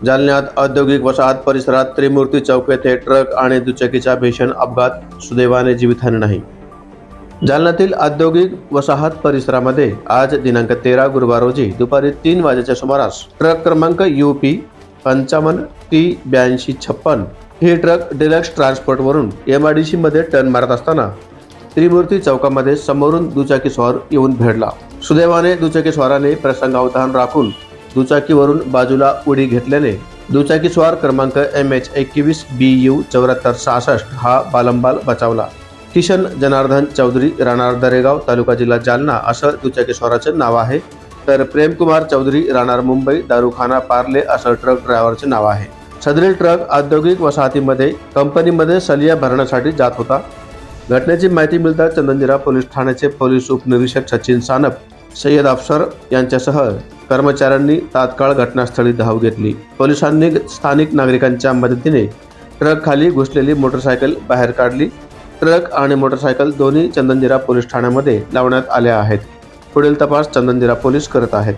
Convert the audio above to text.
जालन्यात औद्योगिक वसाहत परिसरात त्रिमूर्ती चौक येथे ट्रक आणि दुचाकीचा भीषण अपघात, सुदैवाने जीवितहानी नाही. जालन्यातील औद्योगिक वसाहत परिसरामध्ये आज दिनांक 13 गुरुवार रोजी दुपारी 3 वाजेच्या सुमारास ट्रक क्रमांक UP 55T8256 ही ट्रक डिलक्स ट्रान्सपोर्टवरून MIDC मध्ये टर्न मारत असताना त्रिमूर्ती चौकामध्ये समोरून दुचाकी स्वार येऊन भिडला. सुदैवाने दुचाकी स्वाराने प्रसंगावधान राखून दुचाकीवरून बाजूला उडी घेतल्याने दुचाकी स्वार क्रमांक MH21BU 7466 हा बालंबाल बचावला. किशन जनार्दन चौधरी, राहणार दरेगाव, तालुका जिल्हा जालना असं दुचाकी स्वाराचे नाव आहे. तर प्रेमकुमार चौधरी, राहणार मुंबई, दारूखाना पार्ले असं ट्रक ड्रायव्हरचे नाव आहे. सदरील ट्रक औद्योगिक वसाहतीमध्ये कंपनीमध्ये सलिया भरण्यासाठी जात होता. घटनेची माहिती मिळताच चंदनजिरा पोलीस ठाण्याचे पोलीस उपनिरीक्षक सचिन सानप, सय्यद अफसर यांच्यासह कर्मचाऱ्यांनी तात्काळ घटनास्थळी धाव घेतली. पोलिसांनी स्थानिक नागरिकांच्या मदतीने ट्रक खाली घुसलेली मोटरसायकल बाहेर काढली. ट्रक आणि मोटरसायकल दोन्ही चंदनजिरा पोलीस ठाण्यामध्ये लावण्यात आल्या आहेत. पुढील तपास चंदनजिरा पोलीस करत आहेत.